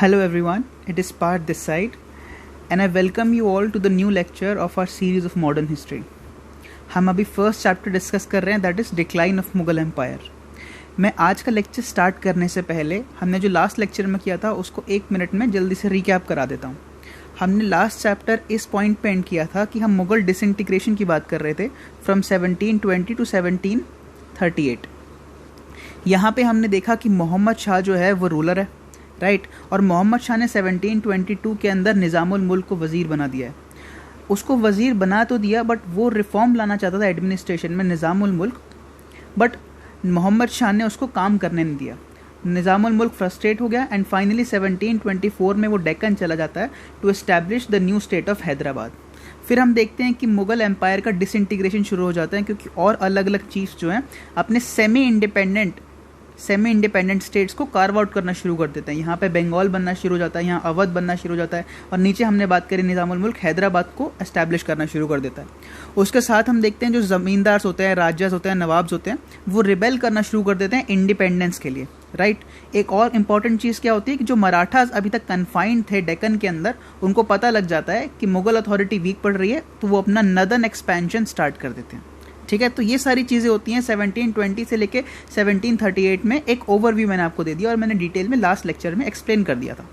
Hello everyone, it is Parth this side and I welcome you all to the new lecture of our series of modern history. हम अभी first chapter discuss कर रहे हैं that is decline of Mughal empire. मैं आज का lecture start करने से पहले हमने जो लास्ट लेक्चर में किया था उसको 1 मिनट में जल्दी से रिकैप करा देता हूँ. हमने लास्ट चैप्टर इस पॉइंट पे एंड किया था कि हम मुगल डिसइंटीग्रेशन की बात कर रहे थे फ्रॉम 1720 टू 1738. यहाँ पे हमने देखा कि मोहम्मद शाह जो है वो रूलर है, राइट और मोहम्मद शाह ने 1722 के अंदर निज़ामुल मुल्क को वज़ीर बना दिया है. उसको वज़ीर बना तो दिया बट वो रिफॉर्म लाना चाहता था एडमिनिस्ट्रेशन में निज़ामुल मुल्क, बट मोहम्मद शाह ने उसको काम करने नहीं दिया. निज़ामुल मुल्क फ्रस्ट्रेट हो गया एंड फाइनली 1724 में वो डेक्कन चला जाता है to establish the new state of Hyderabad. फिर हम देखते हैं कि मुग़ल एम्पायर का डिसइंटीग्रेशन शुरू हो जाता है क्योंकि और अलग अलग चीज़ जो हैं अपने सेमी इंडिपेंडेंट स्टेट्स को कार्व आउट करना शुरू कर देते हैं. यहाँ पे बंगाल बनना शुरू हो जाता है, यहाँ अवध बनना शुरू हो जाता है और नीचे हमने बात करी निज़ामुल मुल्क हैदराबाद को एस्टैब्लिश करना शुरू कर देता है. उसके साथ हम देखते हैं जो ज़मींदार्स होते हैं, राजास होते हैं, नवाब्स होते हैं, वो रिबेल करना शुरू कर देते हैं इंडिपेंडेंस के लिए, राइट. एक और इम्पॉर्टेंट चीज़ क्या होती है कि जो मराठास अभी तक कन्फाइंड थे डेक्कन के अंदर, उनको पता लग जाता है कि मुग़ल अथॉरिटी वीक पड़ रही है तो वो अपना नदर्न एक्सपेंशन स्टार्ट कर देते हैं. ठीक है, तो ये सारी चीज़ें होती हैं 1720 से लेके 1738 में. एक ओवरव्यू मैंने आपको दे दिया और मैंने डिटेल में लास्ट लेक्चर में एक्सप्लेन कर दिया था.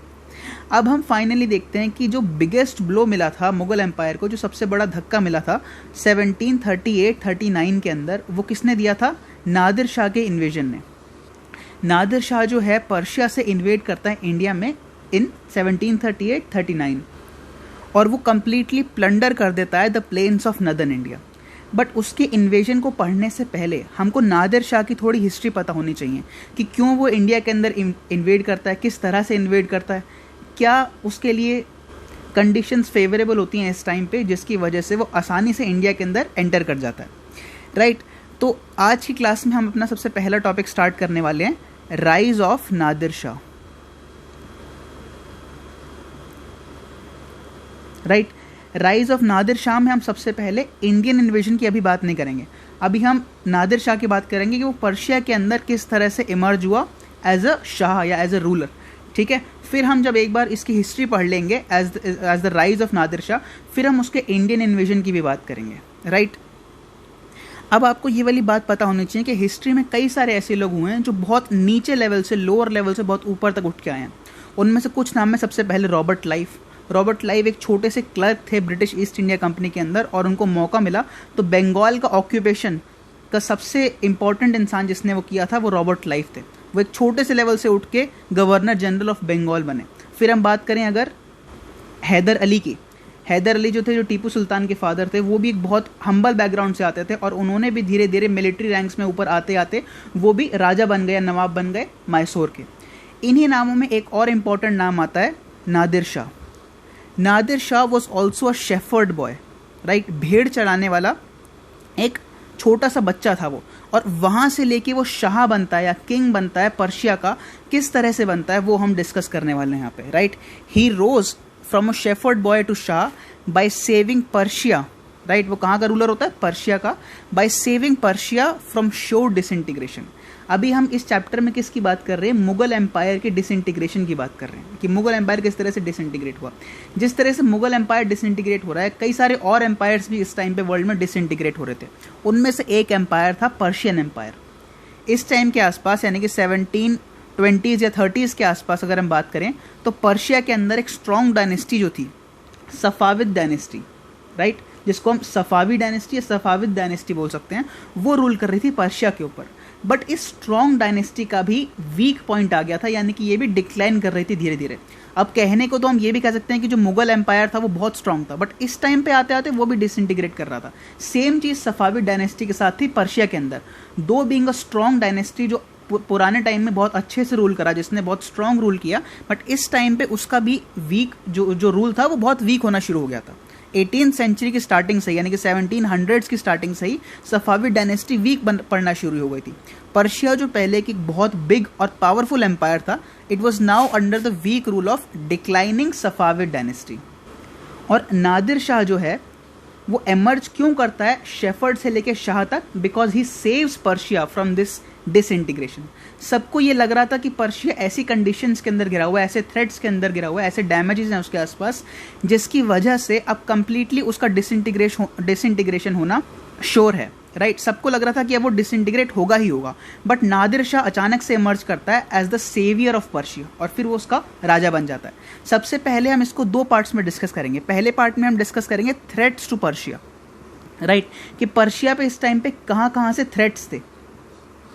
अब हम फाइनली देखते हैं कि जो बिगेस्ट ब्लो मिला था मुग़ल एम्पायर को, जो सबसे बड़ा धक्का मिला था 1738-39 के अंदर, वो किसने दिया था? नादिर शाह के इन्वेजन ने. नादिर शाह जो है पर्शिया से इन्वेड करता है इंडिया में इन 1738-39 और वो कम्प्लीटली प्लंडर कर देता है the plains of northern India. But उसके इन्वेजन को पढ़ने से पहले हमको नादिर शाह की थोड़ी हिस्ट्री पता होनी चाहिए कि क्यों वो इंडिया के अंदर इन्वेड करता है, किस तरह से इन्वेड करता है, क्या उसके लिए कंडीशंस फेवरेबल होती हैं इस टाइम पे जिसकी वजह से वो आसानी से इंडिया के अंदर एंटर कर जाता है, राइट. तो आज की क्लास में हम अपना सबसे पहला टॉपिक स्टार्ट करने वाले हैं, rise of Nadir Shah, right. Rise of Nadir Shah में हम सबसे पहले इंडियन इन्वेजन की अभी बात नहीं करेंगे. अभी हम नादिर शाह की बात करेंगे कि वो पर्शिया के अंदर किस तरह से इमर्ज हुआ एज अ शाह या एज अ रूलर, ठीक है. फिर हम जब एक बार इसकी हिस्ट्री पढ़ लेंगे as the rise of Nadir Shah, फिर हम उसके इंडियन इन्वेजन की भी बात करेंगे, राइट. अब आपको ये वाली बात पता होनी चाहिए कि हिस्ट्री में कई सारे ऐसे लोग हुए हैं जो बहुत नीचे लेवल से, लोअर लेवल से बहुत ऊपर तक उठ के आए हैं. उनमें से कुछ नाम में सबसे पहले रॉबर्ट लाइव एक छोटे से क्लर्क थे ब्रिटिश ईस्ट इंडिया कंपनी के अंदर और उनको मौका मिला तो बंगाल का ऑक्यूपेशन का सबसे इंपॉर्टेंट इंसान जिसने वो किया था वो रॉबर्ट लाइव थे. वो एक छोटे से लेवल से उठ के गवर्नर जनरल ऑफ बंगाल बने. फिर हम बात करें अगर हैदर अली की, हैदर अली जो थे, जो टीपू सुल्तान के फादर थे, वो भी एक बहुत हम्बल बैकग्राउंड से आते थे और उन्होंने भी धीरे धीरे मिलिट्री रैंक्स में ऊपर आते आते वो भी राजा बन गए, नवाब बन गए मैसूर के. इन्हीं नामों में एक और इम्पॉर्टेंट नाम आता है Nadir Shah. Nadir Shah was also a shepherd boy, right. भेड़ चराने वाला एक छोटा सा बच्चा था वो, और वहाँ से लेके वो शाह बनता है या किंग बनता है पर्शिया का. किस तरह से बनता है वो हम डिस्कस करने वाले हैं यहाँ पे, right. He rose from a shepherd boy to Shah by saving Persia, right. वो कहाँ का रूलर होता है? पर्शिया का. By saving Persia from sure disintegration. अभी हम इस चैप्टर में किसकी बात कर रहे हैं? मुगल एम्पायर के डिसइंटीग्रेशन की बात कर रहे हैं कि मुगल एम्पायर किस तरह से डिसइंटीग्रेट हुआ. जिस तरह से मुगल एम्पायर डिसइंटीग्रेट हो रहा है, कई सारे और एम्पायर्स भी इस टाइम पे वर्ल्ड में डिसइंटीग्रेट हो रहे थे. उनमें से एक एम्पायर था पर्शियन एम्पायर. इस टाइम के आसपास यानी कि 1720s या 30s के आसपास अगर हम बात करें तो पर्शिया के अंदर एक स्ट्रॉन्ग डायनेस्टी जो थी, सफाविद डायनेस्टी, राइट, जिसको हम सफावी डायनेस्टी या सफाविद डायनेस्टी बोल सकते हैं, वो रूल कर रही थी पर्शिया के ऊपर. बट इस स्ट्रॉन्ग डायनेस्टी का भी वीक पॉइंट आ गया था, यानी कि ये भी डिक्लाइन कर रही थी धीरे धीरे. अब कहने को तो हम ये भी कह सकते हैं कि जो मुगल एम्पायर था वो बहुत स्ट्रॉन्ग था, बट इस टाइम पे आते आते वो भी डिसइंटीग्रेट कर रहा था. सेम चीज़ सफाविद डायनेस्टी के साथ थी पर्शिया के अंदर. दो बीइंग अ स्ट्रॉन्ग डायनेस्टी जो पुराने टाइम में बहुत अच्छे से रूल करा, जिसने बहुत स्ट्रॉन्ग रूल किया, बट इस टाइम पे उसका भी वीक जो रूल था वो बहुत वीक होना शुरू हो गया था. 18th सेंचुरी की स्टार्टिंग से यानी कि 1700s की स्टार्टिंग से ही सफाविद डायनेस्टी वीक पड़ना शुरू हो गई थी. पर्शिया जो पहले की बहुत बिग और पावरफुल एम्पायर था, it was now under the weak rule of declining Safavid dynasty. और नादिर शाह जो है वो एमर्ज क्यों करता है शेफर्ड से लेके शाह तक? Because he saves Persia from this disintegration. सबको ये लग रहा था कि पर्शिया ऐसी कंडीशंस के अंदर गिरा हुआ है, ऐसे थ्रेट्स के अंदर गिरा हुआ है, ऐसे डैमेजेस हैं उसके आसपास, जिसकी वजह से अब कंप्लीटली उसका डिसइंटीग्रेशन होना श्योर है, राइट। सबको लग रहा था कि अब वो डिसइंटीग्रेट होगा ही होगा, बट नादिर शाह अचानक से इमर्ज करता है as the saviour of Persia और फिर वो उसका राजा बन जाता है। सबसे पहले हम इसको दो पार्ट्स में डिस्कस करेंगे। पहले पार्ट में हम डिस्कस करेंगे थ्रेट्स टू पर्शिया, राइट, कि पर्शिया पे इस टाइम पे कहाँ कहाँ से थ्रेट्स थे,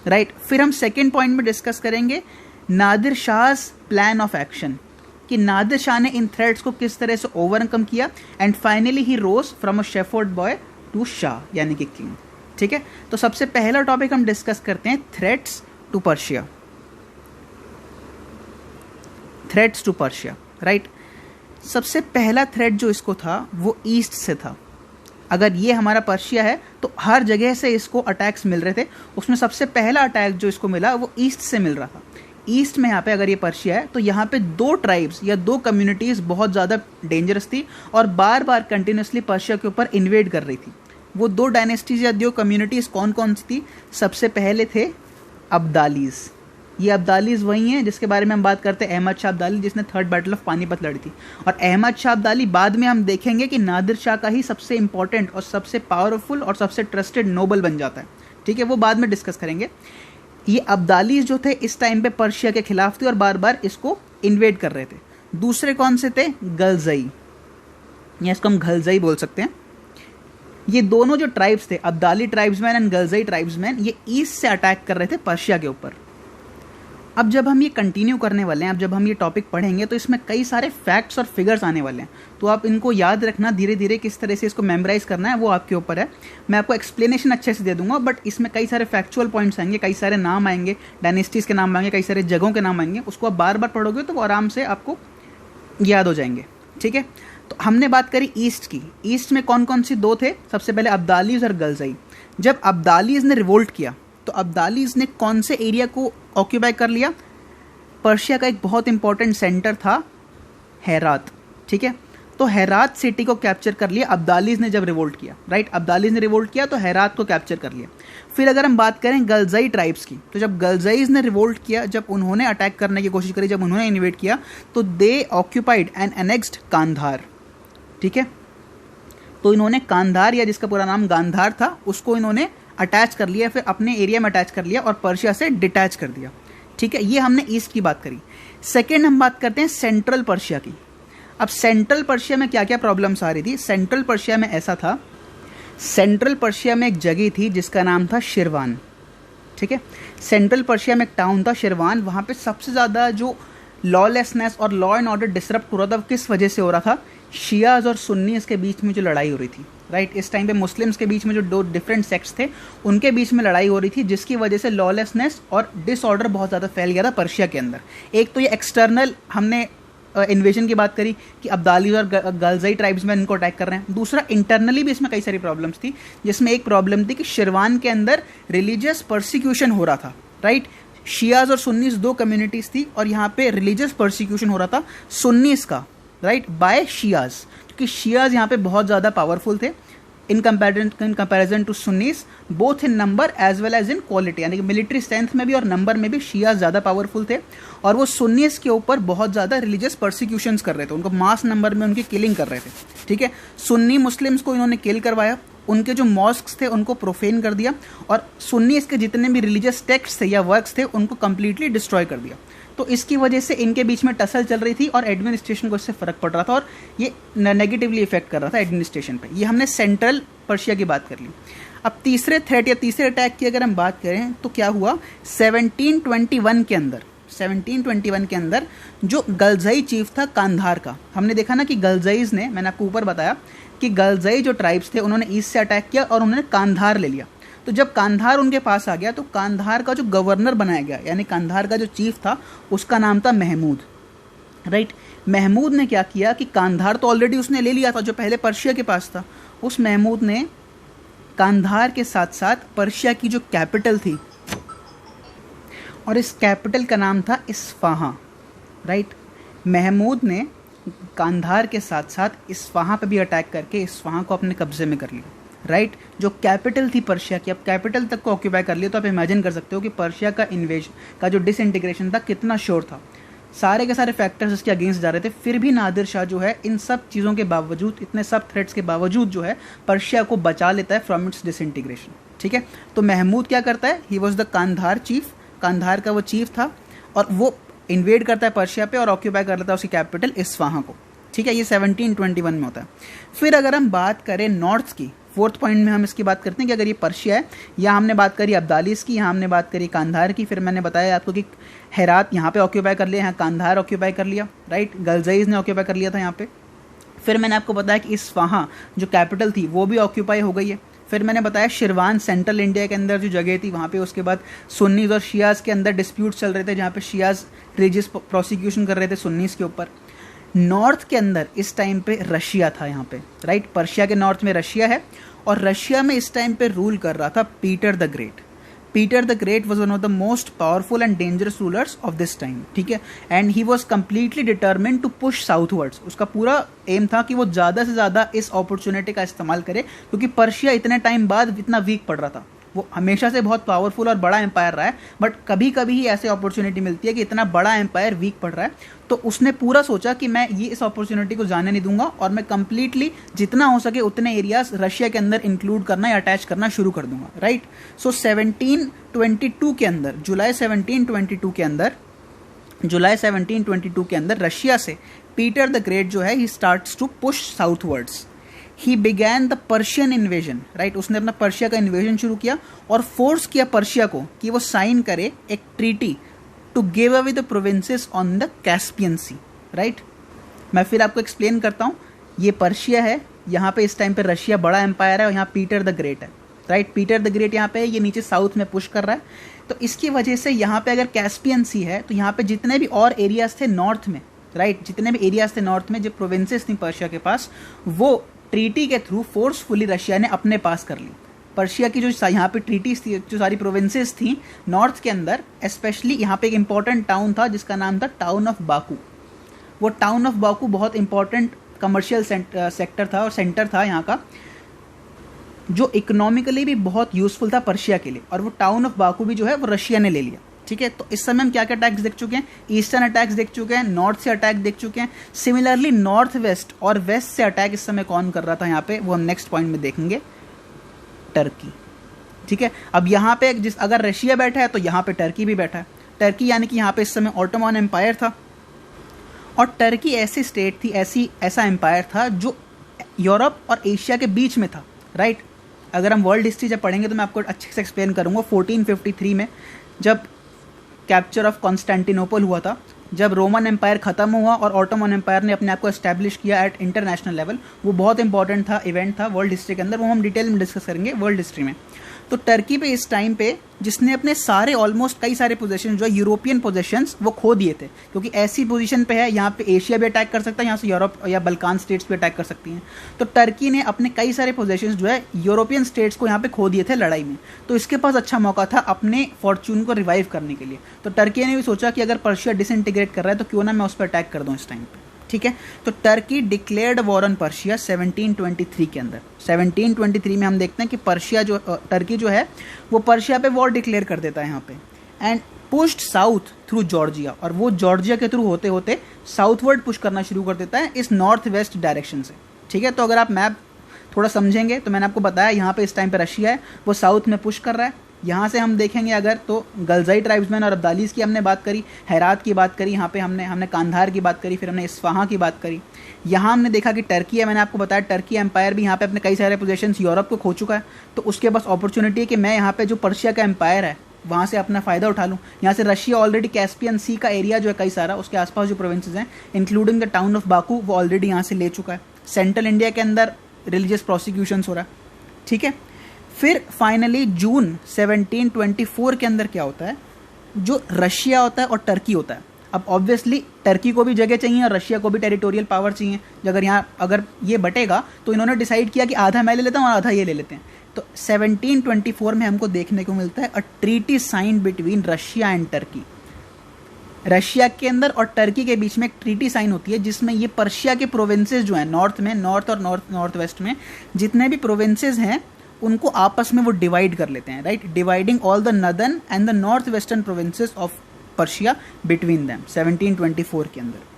राइट। फिर हम सेकेंड पॉइंट में डिस्कस करेंगे Nadir Shah plan of action, कि नादिर शाह ने इन थ्रेट्स को किस तरह से ओवरकम किया, and finally he rose from a shepherd boy to Shah यानी कि किंग। ठीक है, तो सबसे पहला टॉपिक हम डिस्कस करते हैं threats to Persia. Threats to Persia, right. सबसे पहला थ्रेट जो इसको था वो ईस्ट से था। अगर ये हमारा पर्शिया है तो हर जगह से इसको अटैक्स मिल रहे थे, उसमें सबसे पहला अटैक जो इसको मिला वो ईस्ट से मिल रहा था। ईस्ट में यहाँ पे अगर ये पर्शिया है तो यहाँ पे दो ट्राइब्स या दो कम्युनिटीज़ बहुत ज़्यादा डेंजरस थी और बार बार कंटिन्यूसली पर्शिया के ऊपर इन्वेड कर रही थी। वो दो डायनेस्टीज या दो कम्युनिटीज़ कौन कौन सी थी? सबसे पहले थे अब्दालीज़। ये अब्दालीज़ वही हैं जिसके बारे में हम बात करते हैं, अहमद शाह अब्दाली, जिसने थर्ड बैटल ऑफ पानीपत लड़ी थी। और अहमद शाह अब्दाली बाद में हम देखेंगे कि नादिर शाह का ही सबसे इंपॉर्टेंट और सबसे पावरफुल और सबसे ट्रस्टेड नोबल बन जाता है। ठीक है, वो बाद में डिस्कस करेंगे। ये अब्दालीज़ जो थे इस टाइम पे पर्शिया के खिलाफ थे और बार बार इसको इन्वेड कर रहे थे। दूसरे कौन से थे? गलजई, या इसको हम घलजई बोल सकते हैं। ये दोनों जो ट्राइब्स थे, अब्दाली ट्राइब्समैन एंड गलजई ट्राइब्समैन, ये ईस्ट से अटैक कर रहे थे पर्शिया के ऊपर। अब जब हम ये कंटिन्यू करने वाले हैं, अब जब हम ये टॉपिक पढ़ेंगे तो इसमें कई सारे फैक्ट्स और फिगर्स आने वाले हैं, तो आप इनको याद रखना, धीरे धीरे किस तरह से इसको मेमोराइज करना है वो आपके ऊपर है। मैं आपको एक्सप्लेनेशन अच्छे से दे दूंगा, बट इसमें कई सारे फैक्चुअल पॉइंट्स आएंगे, कई सारे नाम आएंगे, डायनेस्टीज़ के नाम आएंगे, कई सारे जगहों के नाम आएंगे। उसको आप बार बार पढ़ोगे तो वो आराम से आपको याद हो जाएंगे। ठीक है, तो हमने बात करी ईस्ट की। ईस्ट में कौन कौन सी दो थे? सबसे पहले अब्दालीज़ और गलजई। जब अब्दालीज़ ने रिवोल्ट किया तो अब्दालीज़ ने कौन से एरिया को ऑक्यूपाई कर लिया? पर्शिया का एक बहुत इंपॉर्टेंट सेंटर था हेरात। ठीक है, तो हेरात सिटी को कैप्चर कर लिया अब्दालीज़ ने जब रिवोल्ट किया, राइट। अब्दालीज़ ने रिवोल्ट किया तो हेरात को कैप्चर कर लिया। फिर अगर हम बात करें गलजई ट्राइब्स की, तो जब गलजईज ने रिवोल्ट किया, जब उन्होंने अटैक करने की कोशिश करी, जब उन्होंने इन्वेड किया, तो दे ऑक्यूपाइड एंड एनेक्स्ड कांधार। ठीक है, तो इन्होंने कांधार, या जिसका पूरा नाम गांधार था, उसको इन्होंने अटैच कर लिया, फिर अपने एरिया में अटैच कर लिया और पर्शिया से डिटैच कर दिया। ठीक है, ये हमने ईस्ट की बात करी। सेकेंड हम बात करते हैं सेंट्रल पर्शिया की। अब सेंट्रल पर्शिया में क्या क्या प्रॉब्लम्स आ रही थी? सेंट्रल पर्शिया में ऐसा था, सेंट्रल पर्शिया में एक जगह थी जिसका नाम था शिरवान। ठीक है, सेंट्रल पर्शिया में एक टाउन था शिरवान। वहाँ पे सबसे ज़्यादा जो लॉलेसनेस और लॉ एंड ऑर्डर डिसरप्ट हो रहा था, किस वजह से हो रहा था? शियाज और सुन्नीस के बीच में जो लड़ाई हो रही थी, राइट। इस टाइम पे मुस्लिम्स के बीच में जो दो डिफरेंट सेक्ट्स थे उनके बीच में लड़ाई हो रही थी, जिसकी वजह से लॉलेसनेस और डिसऑर्डर बहुत ज़्यादा फैल गया था पर्शिया के अंदर। एक तो ये एक्सटर्नल हमने इन्वेजन की बात करी कि अब्दाली और गलजई ट्राइब्स में इनको अटैक कर रहे हैं। दूसरा इंटरनली भी इसमें कई सारी प्रॉब्लम्स थी, जिसमें एक प्रॉब्लम थी कि शिरवान के अंदर रिलीजियस परसिक्यूशन हो रहा था, राइट। शियाज और सुन्नीस दो कम्युनिटीज़ थी और यहाँ पे रिलीजियस परसिक्यूशन हो रहा था सुन्नीस का, राइट, बाय शियाज, क्योंकि शियाज यहाँ पे बहुत ज़्यादा पावरफुल थे in comparison to Sunnis, both in number as well as in quality, यानी कि मिलिट्री स्ट्रेंथ में भी और नंबर में भी शियाज ज़्यादा पावरफुल थे। और वो सुन्नीस के ऊपर बहुत ज़्यादा रिलीजियस परसिक्यूशंस कर रहे थे, उनको मास नंबर में उनकी किलिंग कर रहे थे। ठीक है, सुन्नी मुस्लिम्स को इन्होंने किल करवाया, उनके जो मॉस्क्स थे उनको प्रोफेन कर दिया, और सुन्नीस के जितने भी रिलीजियस टेक्स्ट थे या वर्क्स थे उनको कम्प्लीटली डिस्ट्रॉय कर दिया। तो इसकी वजह से इनके बीच में टसल चल रही थी और एडमिनिस्ट्रेशन को इससे फ़र्क पड़ रहा था और ये नेगेटिवली इफेक्ट कर रहा था एडमिनिस्ट्रेशन पे। ये हमने सेंट्रल पर्शिया की बात कर ली। अब तीसरे थ्रेट या तीसरे अटैक की अगर हम बात करें तो क्या हुआ? 1721 के अंदर जो गलजई चीफ था कांधार का, हमने देखा ना कि गलजईज ने, मैंने आपको ऊपर बताया कि गलजई जो ट्राइब्स थे उन्होंने ईस्ट से अटैक किया और उन्होंने कांधार ले लिया। तो जब कांधार उनके पास आ गया तो कांधार का जो गवर्नर बनाया गया, यानी कांधार का जो चीफ था, उसका नाम था महमूद, राइट। महमूद ने क्या किया कि कांधार तो ऑलरेडी उसने ले लिया था जो पहले पर्शिया के पास था। उस महमूद ने कांधार के साथ साथ पर्शिया की जो कैपिटल थी, और इस कैपिटल का नाम था इस्फाहां, राइट। महमूद ने कांधार के साथ साथ इस्फाहां पे भी अटैक करके इस्फाहां को अपने कब्जे में कर लिया, राइट, जो कैपिटल थी पर्शिया की, अब कैपिटल तक को ऑक्यूपाई कर लिया, तो आप इमेजिन कर सकते हो कि पर्शिया का इन्वेजन का जो डिसइंटीग्रेशन था कितना श्योर था। सारे के सारे फैक्टर्स इसके अगेंस्ट जा रहे थे, फिर भी नादिर शाह जो है इन सब चीज़ों के बावजूद, इतने सब थ्रेट्स के बावजूद जो है पर्शिया को बचा लेता है फ्रॉम इट्स डिसइंटीग्रेशन। ठीक है, तो महमूद क्या करता है, he was the Kandahar chief, Kandahar का वो चीफ था, और वो इन्वेड करता है पर्शिया पे और ऑक्यूपाई कर लेता है उसकी कैपिटल इस्फाहां को। ठीक है, ये 1721 में होता है। फिर अगर हम बात करें नॉर्थ की, फोर्थ पॉइंट में हम इसकी बात करते हैं कि अगर ये पर्शिया है, यहाँ हमने बात करी अब्दालिस की, यहाँ हमने बात करी कांधार की, फिर मैंने बताया आपको कि हेरात यहाँ पे ऑक्यूपाई कर लिया, यहाँ कांधार ऑक्यूपाई कर लिया, राइट, गलजईज ने ऑक्यूपाई कर लिया था यहाँ पे। फिर मैंने आपको बताया कि इस्फाहां जो कैपिटल थी वो भी ऑक्यूपाई हो गई है। फिर मैंने बताया शिरवान सेंट्रल इंडिया के अंदर जो जगह थी वहाँ पे, उसके बाद सुन्नीज और शियाज के अंदर डिस्प्यूट चल रहे थे, जहाँ पे शियाज रिलीजियस प्रोसिक्यूशन कर रहे थे सुन्नीस के ऊपर। नॉर्थ के अंदर इस टाइम पे रशिया था यहाँ पे, राइट, पर्शिया के नॉर्थ में रशिया है, और रशिया में इस टाइम पे रूल कर रहा था Peter the great. Peter the great was one of the most powerful and dangerous rulers of this time. ठीक है, and he was completely determined to push southwards. उसका पूरा एम था कि वो ज़्यादा से ज़्यादा इस अपॉर्चुनिटी का इस्तेमाल करे, क्योंकि पर्शिया इतने टाइम बाद इतना वीक पड़ रहा था। वो हमेशा से बहुत पावरफुल और बड़ा एम्पायर रहा है, बट कभी कभी ही ऐसे अपॉर्चुनिटी मिलती है कि इतना बड़ा एम्पायर वीक पड़ रहा है, तो उसने पूरा सोचा कि मैं ये इस अपॉर्चुनिटी को जाने नहीं दूंगा, और मैं कंप्लीटली जितना हो सके उतने एरियाज रशिया के अंदर इंक्लूड करना या अटैच करना शुरू कर दूंगा। राइट, सो 1722 के अंदर, जुलाई 1722 के अंदर रशिया से पीटर द ग्रेट जो है, he starts to push southwards. He began the Persian invasion, right, उसने अपना पर्शिया का इन्वेजन शुरू किया और फोर्स किया पर्शिया को कि वो साइन करे एक treaty to give away the provinces on the Caspian sea. Right, मैं फिर आपको एक्सप्लेन करता हूँ। ये पर्शिया है, यहाँ पे इस टाइम पे रशिया बड़ा एम्पायर है, और यहाँ पीटर द ग्रेट है। राइट, पीटर द ग्रेट यहाँ पे है, ये नीचे साउथ में पुश कर रहा है, तो इसकी वजह से यहाँ पे अगर कैस्पियन सी है, तो यहाँ पे जितने भी और एरियाज थे नॉर्थ में, राइट, जितने भी एरियाज थे नॉर्थ में, जो प्रोविंसेस थी पर्शिया के पास, वो ट्रीटी के थ्रू फोर्सफुली रशिया ने अपने पास कर ली। पर्शिया की जो यहाँ पे ट्रीटीज थी, जो सारी प्रोविंसेस थी नॉर्थ के अंदर, स्पेशली यहाँ पे एक इंपॉर्टेंट टाउन था जिसका नाम था टाउन ऑफ बाकू। वो टाउन ऑफ बाकू बहुत इंपॉर्टेंट कमर्शियल सेक्टर था और सेंटर था यहाँ का, जो इकोनॉमिकली भी बहुत यूजफुल था पर्शिया के लिए, और वो टाउन ऑफ बाकू भी जो है वो रशिया ने ले लिया। ठीक है, तो इस समय हम क्या क्या अटैक्स देख चुके हैं, ईस्टर्न अटैक्स देख चुके हैं, नॉर्थ से अटैक देख चुके हैं। सिमिलरली नॉर्थ वेस्ट और वेस्ट से अटैक इस समय कौन कर रहा था यहाँ पे, वो हम नेक्स्ट पॉइंट में देखेंगे, टर्की। ठीक है, अब यहाँ पे अगर रशिया बैठा है तो यहाँ पे टर्की भी बैठा है। टर्की यानी कि यहाँ पे इस समय ऑटोमन एम्पायर था, और टर्की ऐसी स्टेट थी, ऐसा एम्पायर था जो यूरोप और एशिया के बीच में था। राइट, अगर हम वर्ल्ड हिस्ट्री जब पढ़ेंगे तो मैं आपको अच्छे से एक्सप्लेन करूँगा। 1453 में जब कैप्चर ऑफ कॉन्स्टेंटिनोपल हुआ था, जब रोमन एम्पायर खत्म हुआ और ऑटोमन एम्पायर ने अपने आप को एस्टैब्लिश किया एट इंटरनेशनल लेवल, वो बहुत इंपॉर्टेंट था, इवेंट था वर्ल्ड हिस्ट्री के अंदर, वो हम डिटेल में डिस्कस करेंगे वर्ल्ड हिस्ट्री में। तो टर्की पे इस टाइम पे जिसने अपने सारे ऑलमोस्ट कई सारे पोजीशन जो है यूरोपियन पोजीशंस वो खो दिए थे, क्योंकि ऐसी पोजीशन पे है यहाँ पे एशिया भी अटैक कर सकता है, यहाँ से यूरोप या बल्कान स्टेट्स भी अटैक कर सकती हैं। तो टर्की ने अपने कई सारे पोजीशंस जो है यूरोपियन स्टेट्स को यहाँ पे खो दिए थे लड़ाई में, तो इसके पास अच्छा मौका था अपने फॉर्च्यून को रिवाइव करने के लिए। तो टर्की ने भी सोचा कि अगर पर्शिया डिसइंटीग्रेट कर रहा है तो क्यों ना मैं उस पर अटैक कर दूँ इस टाइम पर। ठीक है, तो Turkey declared war on Persia 1723 के अंदर। 1723 में हम देखते हैं कि टर्की जो है वो पर्शिया पे वॉर डिक्लेयर कर देता है यहाँ पे, and pushed south through Georgia, और वो जॉर्जिया के थ्रू होते होते साउथवर्ड पुश करना शुरू कर देता है इस नॉर्थ वेस्ट डायरेक्शन से। ठीक है, तो अगर आप मैप थोड़ा समझेंगे तो मैंने आपको बताया यहाँ पे इस टाइम पे रशिया है, वो साउथ में पुश कर रहा है। यहाँ से हम देखेंगे अगर तो गलजाई ट्राइब्समैन और अब्दालीस की हमने बात करी, हेरात की बात करी, यहाँ पे हमने कांधार की बात करी, फिर हमने इस्फाहां की बात करी। यहाँ हमने देखा कि टर्की है, मैंने आपको बताया टर्की एम्पायर भी यहाँ पे अपने कई सारे पोजीशंस यूरोप को खो चुका है, तो उसके पास अपॉर्चुनिटी है कि मैं यहाँ पे जो पर्शिया का एम्पायर है वहाँ से अपना फ़ायदा उठा लूँ। यहाँ से रशिया ऑलरेडी कैस्पियन सी का एरिया जो है कई सारा, उसके आसपास जो प्रोविंसेस हैं including the town of Baku, वो ऑलरेडी यहाँ से ले चुका है। सेंट्रल इंडिया के अंदर रिलीजियस प्रोसिक्यूशंस हो रहा है। ठीक है, फिर फाइनली जून 1724 के अंदर क्या होता है, जो रशिया होता है और टर्की होता है। अब ऑब्वियसली टर्की को भी जगह चाहिए और रशिया को भी टेरिटोरियल पावर चाहिए। अगर ये बटेगा तो इन्होंने डिसाइड किया कि आधा मैं ले लेता हूँ और आधा ये ले लेते हैं। तो 1724 में हमको देखने को मिलता है a treaty signed between Russia and Turkey. Russia के अंदर और टर्की के बीच में एक ट्रीटी साइन होती है जिसमें ये पर्शिया के प्रोविंसेस जो हैं नॉर्थ में, नॉर्थ और नॉर्थ वेस्ट में जितने भी प्रोविंसेस हैं उनको आपस में वो डिवाइड कर लेते हैं, right, dividing all the northern and the north western provinces of Persia between them 1724 के अंदर।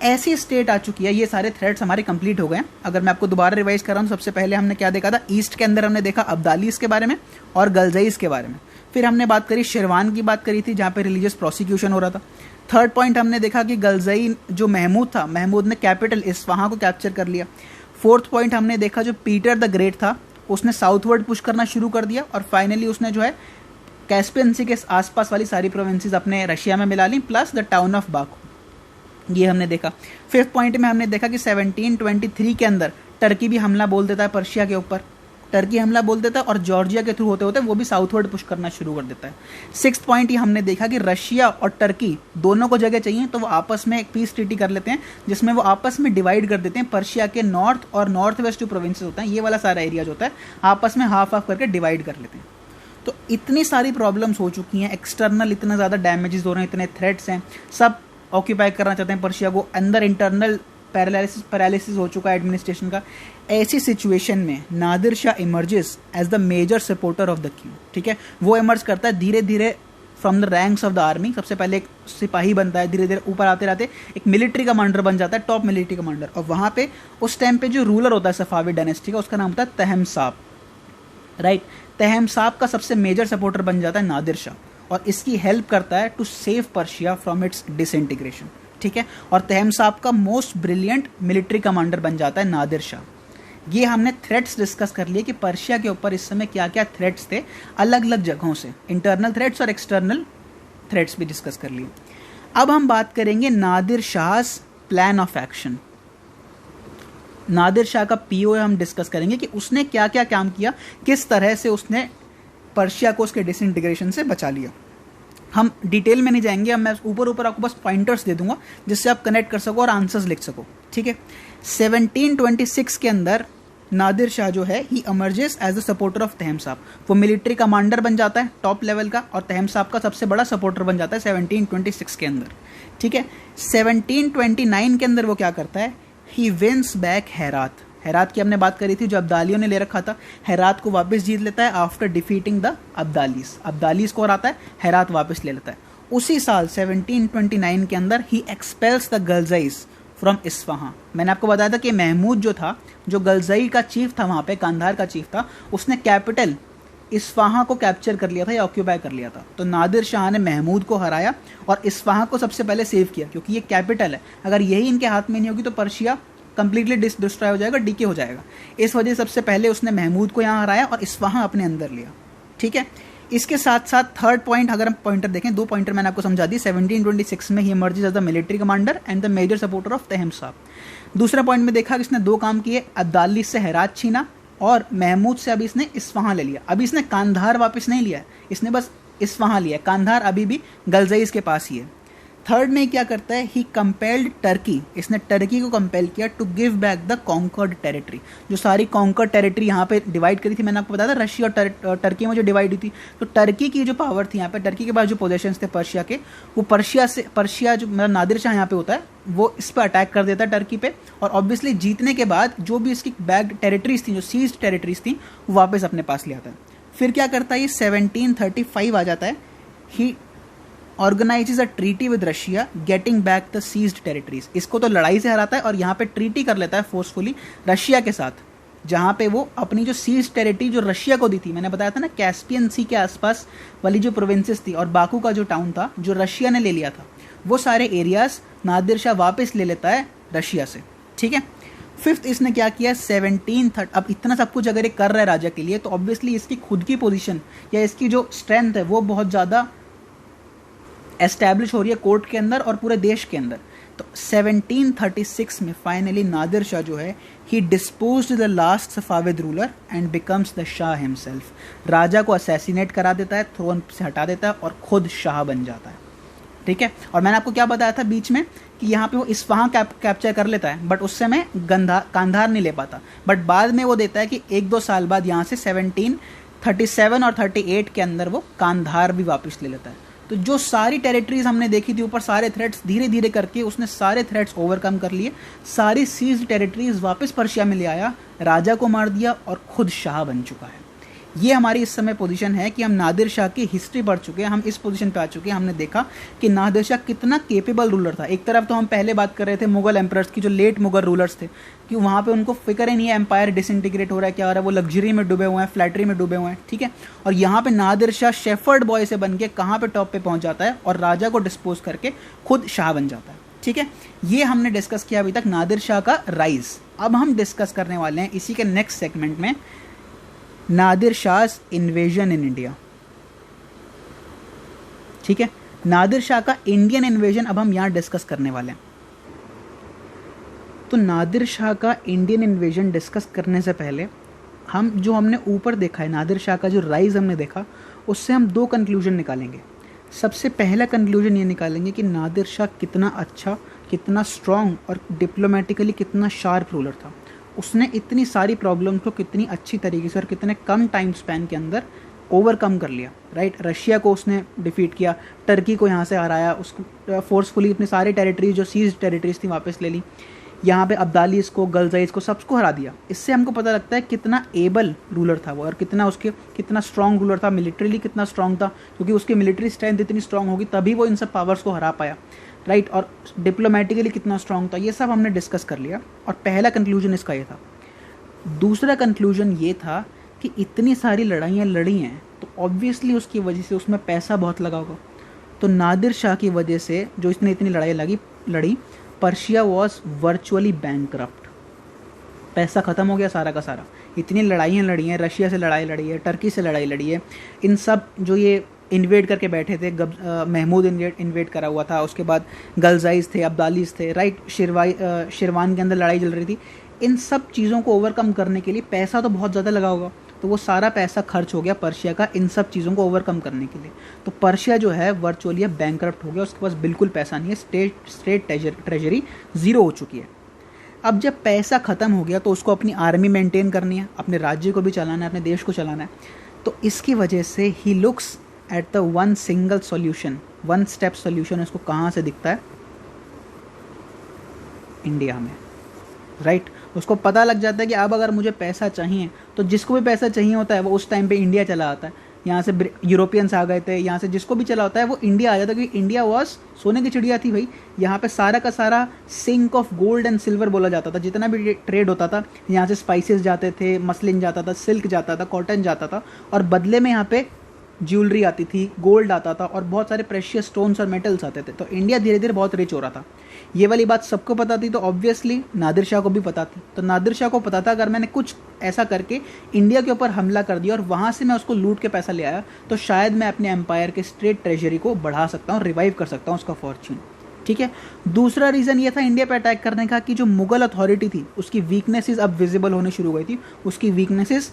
ऐसी स्टेट आ चुकी है, ये सारे थ्रेड्स हमारे कंप्लीट हो गए हैं। अगर मैं आपको दोबारा रिवाइज कर रहा हूँ, सबसे पहले हमने क्या देखा था, ईस्ट के अंदर हमने देखा अब्दालीस के बारे में और गलजईस के बारे में। फिर हमने बात करी शिरवान की बात करी थी, जहाँ पे रिलीजियस प्रोसिक्यूशन हो रहा था। थर्ड पॉइंट हमने देखा कि गलजई जो महमूद था, महमूद ने कैपिटल इस्फहां को कैप्चर कर लिया। फोर्थ पॉइंट हमने देखा जो पीटर द ग्रेट था, उसने साउथवर्ड पुश करना शुरू कर दिया और फाइनली उसने जो है कैस्पियन सी के आसपास वाली सारी प्रोविंसेस अपने रशिया में मिला ली, plus the town of Baku. ये हमने देखा। फिफ्थ पॉइंट में हमने देखा कि 1723 के अंदर टर्की भी हमला बोल देता है पर्शिया के ऊपर, टर्की हमला बोल देता है और जॉर्जिया के थ्रू होते होते वो भी साउथवर्ड पुश करना शुरू कर देता है। सिक्स्थ पॉइंट ये हमने देखा कि रशिया और टर्की दोनों को जगह चाहिए, तो वो आपस में एक पीस ट्रीटी कर लेते हैं, जिसमें वो आपस में डिवाइड कर देते हैं पर्शिया के नॉर्थ और नॉर्थ वेस्ट जो प्रोविंसेस होता है, ये वाला सारा एरिया जो होता है आपस में हाफ हाफ करके डिवाइड कर लेते हैं। तो इतनी सारी प्रॉब्लम्स हो चुकी हैं, एक्सटर्नल इतना ज़्यादा डैमेजेस हो रहे हैं, इतने थ्रेट्स हैं, सब ऑक्यूपाई करना चाहते हैं पर्शिया को, अंदर इंटरनल पैरालिसिस हो चुका है एडमिनिस्ट्रेशन का। ऐसी सिचुएशन में Nadir Shah emerges as the major supporter of the king, ठीक है, वो इमर्ज करता है धीरे धीरे from the ranks of the army. सबसे पहले एक सिपाही बनता है, धीरे धीरे ऊपर आते रहते एक मिलिट्री कमांडर बन जाता है, टॉप मिलिट्री कमांडर। और वहाँ पे उस टाइम पे जो रूलर होता है सफावी डायनेस्टी का, उसका नाम होता है तहमसाब, राइट। तहमसाब का सबसे मेजर सपोर्टर बन जाता है नादिर शाह और इसकी हेल्प करता है to save Persia from its disintegration, ठीक है। और तहमसाब का मोस्ट ब्रिलियंट मिलिट्री कमांडर बन जाता है नादिर शाह। ये हमने थ्रेट्स डिस्कस कर लिए कि पर्शिया के ऊपर इस समय क्या क्या थ्रेट्स थे अलग अलग जगहों से, इंटरनल थ्रेट्स और एक्सटर्नल थ्रेट्स भी डिस्कस कर लिए। अब हम बात करेंगे Nadir Shah plan of action. Nadir Shah का पीओ हम डिस्कस करेंगे कि उसने क्या क्या काम किया, किस तरह से उसने पर्शिया को उसके डिसइंटीग्रेशन से बचा लिया। हम डिटेल में नहीं जाएंगे, मैं ऊपर ऊपर आपको बस पॉइंटर्स दे दूंगा जिससे आप कनेक्ट कर सको और आंसर्स लिख सको, ठीक है। 1726 के अंदर नादिर शाह जो है he emerges as the supporter of Tahmasp. वो मिलिट्री कमांडर बन जाता है टॉप लेवल का और तहमसाब का सबसे बड़ा सपोर्टर बन जाता है 1726 के अंदर, ठीक है। 1729 के अंदर वो क्या करता है, ही विंस बैक हेरात। हेरात की हमने बात करी थी जो अब्दालियों ने ले रखा था, हेरात को वापस जीत लेता है आफ्टर डिफीटिंग द अब्दालीस। अब्दालीस को हराता है, हेरात वापस ले लेता है। उसी साल 1729 के अंदर ही एक्सपेल्स द गलजईस फ्रॉम इस्फहां। मैंने आपको बताया था कि महमूद जो था, जो गलजई का चीफ था वहाँ पे, कांधार का चीफ था, उसने कैपिटल इस्फहां को कैप्चर कर लिया था या ऑक्यूपाई कर लिया था। तो नादिर शाह ने महमूद को हराया और इस्फहां को सबसे पहले सेव किया, क्योंकि ये कैपिटल है, अगर यही इनके हाथ में नहीं होगी तो पर्शिया कंप्लीटली डिस्ट्रॉय हो जाएगा, डीके हो जाएगा। इस वजह से सबसे पहले उसने महमूद को यहाँ हराया और इस्फहां अपने अंदर लिया, ठीक है। इसके साथ साथ थर्ड पॉइंट, अगर हम पॉइंटर देखें, दो पॉइंटर मैंने आपको समझा दी। 1726 में he emerges as the military commander and the major supporter of Tahmasp. दूसरा पॉइंट में देखा कि इसने दो काम किए, अब्दालीस से हेरात छीना और महमूद से अभी इसने इस्फहां ले लिया। अभी इसने कांधार वापस नहीं लिया है, इसने बस इस्फहां लिया। कांधार अभी भी गलजईस के पास ही है। थर्ड में क्या करता है, ही कंपेल्ड टर्की, इसने टर्की को कंपेल किया to give back the conquered territory. जो सारी कॉन्कर्ड टेरिटरी यहाँ पे डिवाइड करी थी, मैंने आपको बताया था रशिया और टर्की में जो डिवाइड हुई थी, तो टर्की की जो पावर थी यहाँ पे, टर्की के पास जो पोजेशंस थे पर्शिया के, वो पर्शिया जो मतलब नादिर शाह यहाँ पे होता है, वो इस पर अटैक कर देता है टर्की पे। और ऑब्वियसली जीतने के बाद जो भी इसकी बैग्ड टेरिटरीज थी, जो सीज्ड टेरिटरीज थी, वो वापस अपने पास ले आता है। फिर क्या करता है, ये 1735 आ जाता है, he organizes a treaty with Russia getting back the seized territories. इसको तो लड़ाई से हराता है और यहाँ पे ट्रीटी कर लेता है फोर्सफुली रशिया के साथ, जहाँ पे वो अपनी जो सीज टेरिटरी जो रशिया को दी थी, मैंने बताया था ना कैस्पियन सी के आसपास वाली जो प्रोविंसेस थी और बाकू का जो टाउन था जो रशिया ने ले लिया था, वो सारे एरियाज नादिर शाह वापस ले लेता है रशिया से, ठीक है। फिफ्थ इसने क्या किया, 1730। अब इतना सब कुछ अगर ये कर रहा है राजा के लिए, तो ऑब्वियसली इसकी खुद की पोजीशन या इसकी जो स्ट्रेंथ है वो बहुत ज़्यादा एस्टैब्लिश हो रही है कोर्ट के अंदर और पूरे देश के अंदर। तो 1736 में फाइनली नादिर शाह जो है, he disposed the last Safavid ruler and becomes the shah himself. राजा को असैसिनेट करा देता है, थ्रोन से हटा देता है और खुद शाह बन जाता है, ठीक है। और मैंने आपको क्या बताया था बीच में कि यहाँ पे वो इस्फहां कैप्चर कर लेता है, बट उस समय कांधार नहीं ले पाता, बट बाद में वो देता है कि 1-2 साल बाद यहाँ से 1737 और 38 के अंदर वो कांधार भी वापस ले लेता है। तो जो सारी टेरिटरीज हमने देखी थी ऊपर, सारे थ्रेट्स धीरे धीरे करके उसने सारे थ्रेट्स ओवरकम कर लिए, सारी सीज्ड टेरिटरीज वापस पर्शिया में ले आया, राजा को मार दिया और खुद शाह बन चुका है। ये हमारी इस समय पोजीशन है कि हम नादिर शाह की हिस्ट्री पढ़ चुके हैं, हम इस पोजीशन पे आ चुके हैं। हमने देखा कि नादिर शाह कितना केपेबल रूलर था। एक तरफ तो हम पहले बात कर रहे थे मुगल एम्परर्स की, जो लेट मुगल रूलर्स थे, कि वहाँ पे उनको फिक्र ही नहीं है एम्पायर डिसइंटीग्रेट हो रहा है, क्या हो रहा है, वो लग्जरी में डूबे हुए हैं, फ्लैटरी में डूबे हुए हैं, ठीक है। और यहाँ पे नादिर शाह शेफर्ड बॉय से बन के कहाँ पे टॉप पे पहुँच जाता है और राजा को डिस्पोज करके खुद शाह बन जाता है, ठीक है। ये हमने डिस्कस किया अभी तक नादिर शाह का राइज। अब हम डिस्कस करने वाले हैं इसी के नेक्स्ट सेगमेंट में नादिर शाह's इन्वेजन इन इंडिया, ठीक है। नादिर शाह का इंडियन इन्वेजन अब हम यहाँ डिस्कस करने वाले हैं। तो नादिर शाह का इंडियन इन्वेजन डिस्कस करने से पहले हमने ऊपर देखा है, नादिर शाह का जो राइज हमने देखा, उससे हम 2 कंक्लूजन निकालेंगे। सबसे पहला कंक्लूजन ये निकालेंगे कि नादिर शाह कितना अच्छा, कितना स्ट्रॉन्ग और डिप्लोमेटिकली कितना शार्प रूलर था। उसने इतनी सारी प्रॉब्लम को कितनी अच्छी तरीके से और कितने कम टाइम स्पैन के अंदर ओवरकम कर लिया, राइट। रशिया को उसने डिफीट किया, टर्की को यहाँ से हराया, उसको फोर्सफुली अपने सारे टेरिटरीज जो सीज टेरिटरीज थी वापस ले ली, यहाँ पे अब्दालीस को, गलजाइज को, सबको हरा दिया। इससे हमको पता लगता है कितना एबल रूलर था वो और कितना स्ट्रॉन्ग रूलर था, मिलिट्रीली कितना स्ट्रॉन्ग था, क्योंकि उसकी मिलिट्री स्ट्रेंथ इतनी स्ट्रॉन्ग होगी तभी वो इन सब पावर्स को हरा पाया, राइट। और डिप्लोमेटिकली कितना स्ट्रॉन्ग था, ये सब हमने डिस्कस कर लिया और पहला कंक्लूजन इसका ये था। दूसरा कंक्लूजन ये था कि इतनी सारी लड़ाइयाँ लड़ी हैं तो ऑब्वियसली उसकी वजह से उसमें पैसा बहुत लगा होगा। तो नादिर शाह की वजह से जो इसने इतनी लड़ाई लड़ी, पर्शिया वॉज वर्चुअली बैंकरप्ट। पैसा ख़त्म हो गया सारा का सारा। इतनी लड़ाइयाँ लड़ी हैं, रशिया से लड़ाई लड़ी है, टर्की से लड़ाई लड़ी है, इन सब जो ये इन्वेड करके बैठे थे, महमूद इन्वेड करा हुआ था, उसके बाद गलजाइज थे, अब्दालीस थे, राइट, शिरवान के अंदर लड़ाई चल रही थी। इन सब चीज़ों को ओवरकम करने के लिए पैसा तो बहुत ज़्यादा लगा होगा, तो वो सारा पैसा खर्च हो गया पर्शिया का इन सब चीज़ों को ओवरकम करने के लिए। तो पर्शिया जो है वर्चुअली बैंकरप्ट हो गया, उसके पास बिल्कुल पैसा नहीं है, स्टेट ट्रेजरी ज़ीरो हो चुकी है। अब जब पैसा ख़त्म हो गया तो उसको अपनी आर्मी मेंटेन करनी है, अपने राज्य को भी चलाना है, अपने देश को चलाना है। तो इसकी वजह से he looks at the one single solution, one step solution. उसको कहाँ से दिखता है? इंडिया में, राइट। उसको पता लग जाता है कि अब अगर मुझे पैसा चाहिए तो जिसको भी पैसा चाहिए होता है वो उस टाइम पे इंडिया चला आता है। यहाँ से यूरोपियंस आ गए थे, यहाँ से जिसको भी चला होता है वो इंडिया आ जाता है, क्योंकि इंडिया वॉज सोने की चिड़िया थी भाई। यहाँ पे सारा का सारा sink of gold and silver बोला जाता था। जितना भी ट्रेड होता था यहाँ से स्पाइसेस जाते थे, मसलिन जाता था, सिल्क जाता था, कॉटन जाता था, और बदले में यहाँ पे ज्वेलरी आती थी, गोल्ड आता था और बहुत सारे प्रेशियस स्टोन्स और मेटल्स आते थे। तो इंडिया धीरे धीरे बहुत रिच हो रहा था। ये वाली बात सबको पता थी, तो ऑब्वियसली नादिर शाह को भी पता थी। तो नादिर शाह को पता था अगर मैंने कुछ ऐसा करके इंडिया के ऊपर हमला कर दिया और वहाँ से मैं उसको लूट के पैसा ले आया तो शायद मैं अपने एम्पायर के स्टेट ट्रेजरी को बढ़ा सकता हूँ, रिवाइव कर सकता हूँ उसका फॉर्च्यून, ठीक है। दूसरा रीज़न ये था इंडिया पे अटैक करने का कि जो मुगल अथॉरिटी थी उसकी वीकनेसेस अब विजिबल होने शुरू हो गई थी, उसकी वीकनेसेस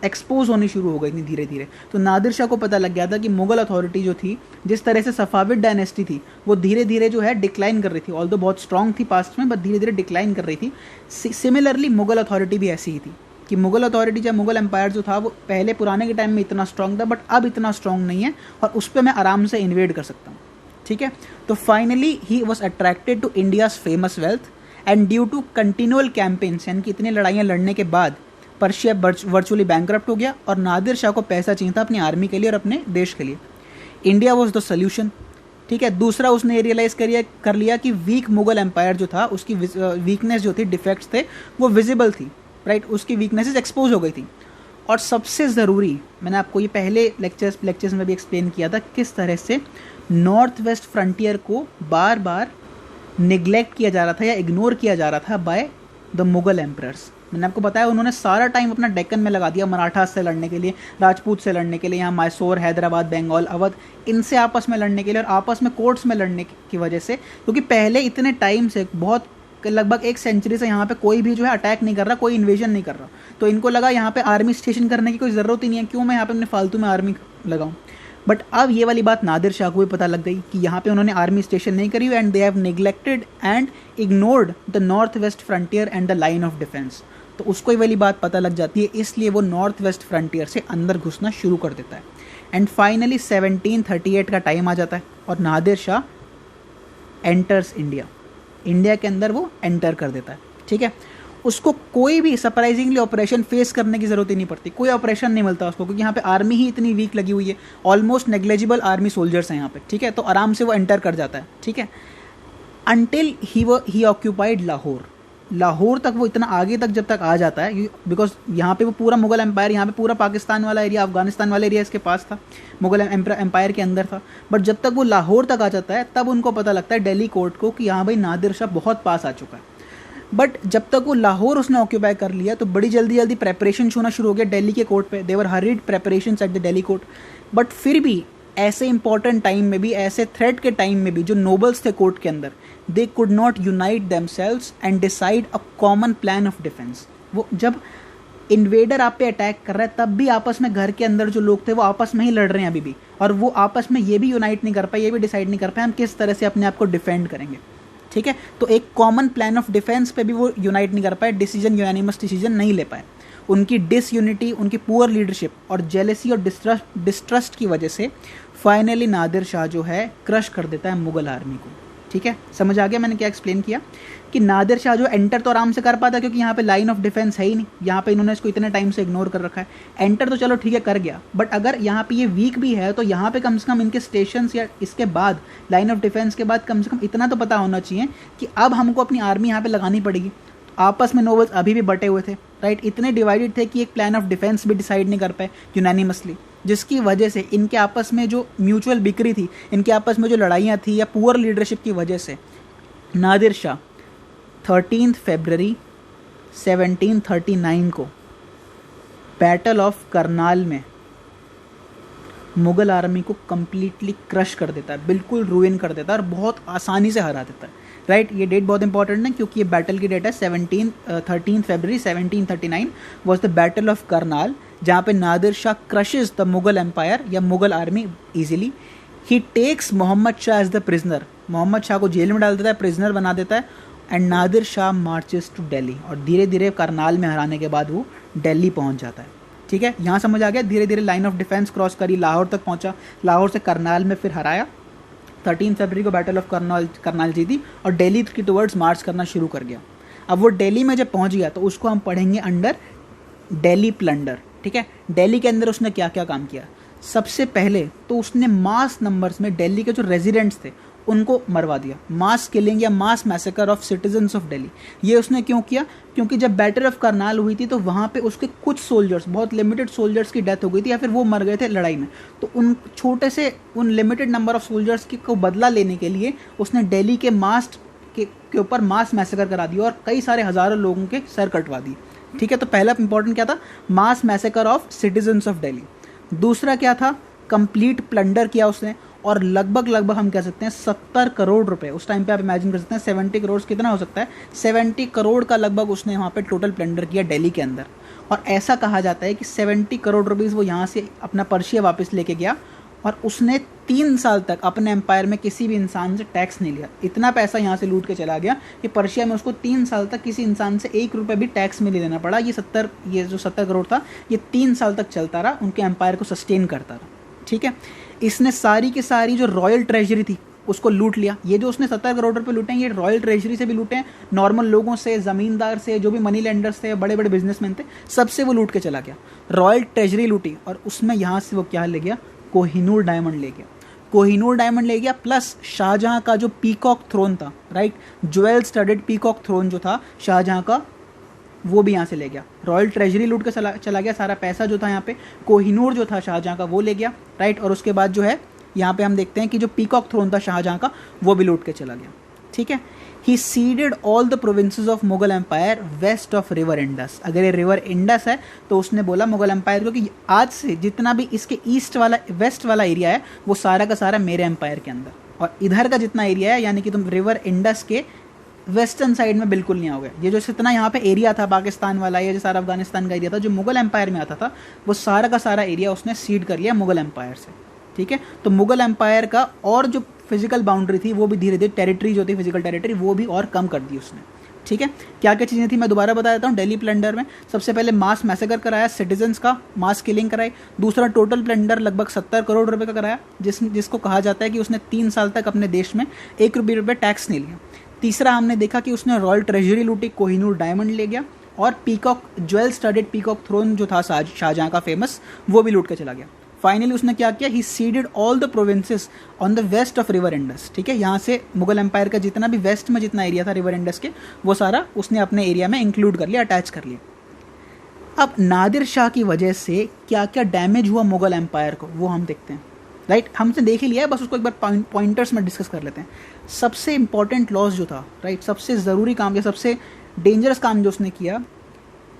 एक्सपोज होनी शुरू हो गई थी धीरे धीरे। तो नादिर शाह को पता लग गया था कि मुगल अथॉरिटी जो थी, जिस तरह से सफाविद डायनेस्टी थी वो धीरे धीरे जो है डिक्लाइन कर रही थी, ऑल्दो बहुत स्ट्रांग थी पास्ट में, बट धीरे धीरे डिक्लाइन कर रही थी। सिमिलरली मुगल अथॉरिटी भी ऐसी ही थी कि मुगल अथॉरिटी या मुगल एम्पायर जो था वो पहले पुराने के टाइम में इतना स्ट्रांग था, बट अब इतना स्ट्रांग नहीं है और उस पर मैं आराम से इन्वेड कर सकता हूँ, ठीक है। तो finally he was attracted to India's famous wealth and due to continual campaigns, यानी कि इतनी लड़ाइयाँ लड़ने के बाद पर्शिया वर्चुअली बैंकरप्ट हो गया और नादिर शाह को पैसा चाहिए था अपनी आर्मी के लिए और अपने देश के लिए। इंडिया वॉज द सोल्यूशन, ठीक है। दूसरा उसने ये रियलाइज़ कर लिया कि वीक मुगल एम्पायर जो था उसकी वीकनेस जो थी, डिफेक्ट्स थे, वो विजिबल थी, राइट। उसकी वीकनेसेस एक्सपोज हो गई थी। और सबसे ज़रूरी, मैंने आपको ये पहले लेक्चर्स में भी एक्सप्लेन किया था किस तरह से नॉर्थ वेस्ट फ्रंटियर को बार बार निगलेक्ट किया जा रहा था या इग्नोर किया जा रहा था बाय द मुगल एम्परर्स। मैंने आपको बताया उन्होंने सारा टाइम अपना डेक्कन में लगा दिया मराठा से लड़ने के लिए, राजपूत से लड़ने के लिए, यहाँ मैसूर, हैदराबाद, बंगाल, अवध, इनसे आपस में लड़ने के लिए और आपस में कोर्ट्स में लड़ने की वजह से, क्योंकि पहले इतने टाइम से बहुत लगभग 1 सेंचुरी से यहाँ पे कोई भी जो है अटैक नहीं कर रहा, कोई इन्वेजन नहीं कर रहा। तो इनको लगा यहाँ पे आर्मी स्टेशन करने की कोई ज़रूरत ही नहीं है, क्यों मैं यहाँ पे अपने फालतू में आर्मी लगाऊँ। बट अब ये वाली बात नादिर शाह को भी पता लग गई कि यहाँ पे उन्होंने आर्मी स्टेशन नहीं करी and they have neglected and ignored the north west frontier and the line of defence. तो उसको ये वाली बात पता लग जाती है, इसलिए वो नॉर्थ वेस्ट फ्रंटियर से अंदर घुसना शुरू कर देता है। एंड फाइनली 1738 का टाइम आ जाता है और नादिर शाह एंटर्स इंडिया के अंदर वो एंटर कर देता है, ठीक है। उसको कोई भी सरप्राइजिंगली ऑपरेशन फेस करने की ज़रूरत ही नहीं पड़ती, कोई ऑपरेशन नहीं मिलता उसको, क्योंकि यहाँ पे आर्मी ही इतनी वीक लगी हुई है, ऑलमोस्ट नेग्लेजिबल आर्मी सोल्जर्स हैं यहाँ पे, ठीक है, तो आराम से वो एंटर कर जाता है, ठीक है। Until he occupied Lahore, Lahore तक वो इतना आगे तक जब तक आ जाता है, बिकॉज यहाँ पे वो पूरा मुगल एम्पायर, यहाँ पे पूरा पाकिस्तान वाला एरिया, अफगानिस्तान वाला एरिया इसके पास था, मुगल एम्पायर के अंदर था, बट जब तक वो लाहौर तक आ जाता है तब उनको पता लगता है दिल्ली कोर्ट को कि यहाँ भाई नादिर शाह बहुत पास आ चुका है। बट जब तक वो लाहौर उसने ऑक्यूपाई कर लिया तो बड़ी जल्दी जल्दी प्रेपरेशन होना शुरू हो गया दिल्ली के कोर्ट पे, they were hurried preparation at the Delhi court. But फिर भी ऐसे इंपॉर्टेंट टाइम में भी, ऐसे थ्रेट के टाइम में भी, जो नोबल्स थे कोर्ट के अंदर, they could not unite themselves and decide a common plan of defence. वो जब इन्वेडर आप पे अटैक कर रहा है तब भी आपस में घर के अंदर जो लोग थे वो आपस में ही लड़ रहे हैं अभी भी, और वो आपस में ये भी यूनाइट नहीं कर पाए, ये भी डिसाइड नहीं कर पाए हम किस तरह से अपने आप को डिफेंड करेंगे, ठीक है। तो एक कॉमन प्लान ऑफ डिफेंस पे भी वो यूनाइट नहीं कर पाए, डिसीजन यूनानिमस डिसीजन नहीं ले पाए। उनकी डिसयूनिटी, उनकी पुअर लीडरशिप और जेलेसी और डिस्ट्रस्ट की वजह से फाइनली नादिर शाह जो है क्रश कर देता है मुगल आर्मी को, ठीक है। समझ आ गया मैंने क्या एक्सप्लेन किया कि नादिर शाह जो एंटर तो आराम से कर पाता क्योंकि यहाँ पे लाइन ऑफ डिफेंस है ही नहीं, यहाँ पे इन्होंने इसको इतने टाइम से इग्नोर कर रखा है। एंटर तो चलो ठीक है कर गया, बट अगर यहाँ पे ये वीक भी है तो यहाँ पे कम से कम इनके स्टेशन या इसके बाद लाइन ऑफ डिफेंस के बाद कम से कम इतना तो पता होना चाहिए कि अब हमको अपनी आर्मी यहाँ पे लगानी पड़ेगी। आपस में नोबल्स अभी भी बटे हुए थे, राइट, इतने डिवाइडेड थे कि एक प्लान ऑफ डिफेंस भी डिसाइड नहीं कर पाए यूनानिमसली, जिसकी वजह से इनके आपस में जो म्यूचुअल बिक्री थी, इनके आपस में जो लड़ाइयाँ थी या पुअर लीडरशिप की वजह से नादिर शाह 13 फरवरी 1739 को बैटल ऑफ करनाल में मुगल आर्मी को कंप्लीटली क्रश कर देता है, बिल्कुल रूइन कर देता है और बहुत आसानी से हरा देता है, राइट। ये डेट बहुत इंपॉर्टेंट है क्योंकि ये बैटल की डेट है 13 फरवरी 1739 was the battle of Karnal, जहाँ पे Nadir Shah crushes the Mughal empire या Mughal army easily. He takes Mohammad Shah as the prisoner, Mohammad Shah को जेल में डाल देता है, प्रिजनर बना देता है, and Nadir Shah marches to Delhi, और धीरे धीरे करनाल में हराने के बाद वो दिल्ली पहुंच जाता है, ठीक है। यहाँ समझ आ गया, धीरे धीरे लाइन ऑफ डिफेंस क्रॉस करी, लाहौर तक पहुंचा, लाहौर से करनाल में फिर हराया, 13 फरवरी को बैटल ऑफ करनाल जीती और दिल्ली की टुवर्ड्स मार्च करना शुरू कर गया। अब वो दिल्ली में जब पहुंच गया तो उसको हम पढ़ेंगे अंडर दिल्ली प्लंडर, ठीक है। दिल्ली के अंदर उसने क्या क्या काम किया। सबसे पहले तो उसने मास नंबर्स में दिल्ली के जो रेजिडेंट्स थे उनको मरवा दिया, मास किलिंग या mass massacre of citizens of Delhi. ये उसने क्यों किया? क्योंकि जब बैटल ऑफ करनाल हुई थी तो वहाँ पे उसके कुछ सोल्जर्स, बहुत लिमिटेड सोल्जर्स की डेथ हो गई थी या फिर वो मर गए थे लड़ाई में, तो उन छोटे से उन लिमिटेड नंबर ऑफ सोल्जर्स को बदला लेने के लिए उसने दिल्ली के के ऊपर मास मैसेकर करा दिया और कई सारे हज़ारों लोगों के सर कटवा दिए, ठीक है। तो पहला इंपॉर्टेंट क्या था? Mass massacre of citizens of Delhi. दूसरा क्या था? कंप्लीट प्लंडर किया उसने, और लगभग हम कह सकते हैं 70 करोड़ रुपए, उस टाइम पे आप इमेजिन कर सकते हैं 70 करोड़ कितना हो सकता है, 70 करोड़ का लगभग उसने वहाँ पे टोटल प्लंडर किया दिल्ली के अंदर। और ऐसा कहा जाता है कि 70 करोड़ रुपीज़ वो यहाँ से अपना पर्शिया वापस लेके गया और उसने 3 साल तक अपने एम्पायर में किसी भी इंसान से टैक्स नहीं लिया। इतना पैसा यहाँ से लूट के चला गया कि पर्शिया में उसको 3 साल तक किसी इंसान से 1 रुपये भी टैक्स में नहीं देना पड़ा। ये जो 70 करोड़ था ये 3 साल तक चलता रहा, उनके एम्पायर को सस्टेन करता रहा, ठीक है। इसने सारी की सारी जो रॉयल ट्रेजरी थी उसको लूट लिया। ये जो उसने 70 करोड़ रुपए लूटे हैं ये रॉयल ट्रेजरी से भी लूटे हैं, नॉर्मल लोगों से, ज़मींदार से, जो भी मनी लेंडर्स थे, बड़े बड़े बिजनेसमैन थे, सबसे वो लूट के चला गया। रॉयल ट्रेजरी लूटी और उसमें यहाँ से वो क्या ले गया? कोहिनूर डायमंड ले गया। कोहिनूर डायमंड ले गया प्लस शाहजहाँ का जो पीकॉक थ्रोन था, right, jewel studded peacock throne जो था शाहजहाँ का, वो भी यहाँ से ले गया। रॉयल ट्रेजरी लूट के चला गया, सारा पैसा जो था यहाँ पे, कोहिनूर जो था शाहजहाँ का वो ले गया, राइट। और उसके बाद जो है यहाँ पे हम देखते हैं कि जो पीकॉक थ्रोन था शाहजहाँ का वो भी लूट के चला गया, ठीक है। He ceded all the provinces of Mughal empire west of river Indus. अगर ये रिवर इंडस है तो उसने बोला मुगल एम्पायर को कि आज से जितना भी इसके ईस्ट वाला, वेस्ट वाला एरिया है वो सारा का सारा मेरे एम्पायर के अंदर, और इधर का जितना एरिया है यानी कि तुम रिवर इंडस के वेस्टर्न साइड में बिल्कुल नहीं आओगे। ये जो जितना यहाँ पे एरिया था पाकिस्तान वाला, ये जो सारा अफगानिस्तान का एरिया था जो मुगल एम्पायर में आता था, वो सारा का सारा एरिया उसने सीड कर लिया मुगल एम्पायर से, ठीक है। तो मुगल एम्पायर का और जो फिजिकल बाउंड्री थी वो भी धीरे धीरे, टेरिटरी जो थी फिजिकल टेरिटरी, वो भी और कम कर दी उसने, ठीक है। क्या क्या चीज़ें थी मैं दोबारा बता देता हूँ। दिल्ली प्लंडर में सबसे पहले मास मैसेकर कराया, सिटीजन्स का मास किलिंग कराई। दूसरा टोटल प्लंडर लगभग 70 करोड़ रुपए का कराया, जिसको कहा जाता है कि उसने 3 साल तक अपने देश में 1 रुपये टैक्स नहीं लिया। तीसरा हमने देखा कि उसने रॉयल ट्रेजरी लूटी, कोहिनूर डायमंड ले गया, और peacock jewel studded peacock throne जो था शाहजहां का फेमस, वो भी लूट के चला गया। फाइनली उसने क्या किया, he ceded all the provinces on the west of river Indus. ठीक है, यहाँ से मुगल एम्पायर का जितना भी वेस्ट में जितना एरिया था रिवर इंडस के, वो सारा उसने अपने एरिया में इंक्लूड कर लिया, अटैच कर लिया। अब नादिर शाह की वजह से क्या क्या डैमेज हुआ मुगल एम्पायर को, वो हम देखते हैं। राइट, हमसे देख ही लिया है, बस उसको एक बार पॉइंटर्स में डिस्कस कर लेते हैं। सबसे इंपॉर्टेंट लॉस जो था, राइट, सबसे ज़रूरी काम या सबसे डेंजरस काम जो उसने किया,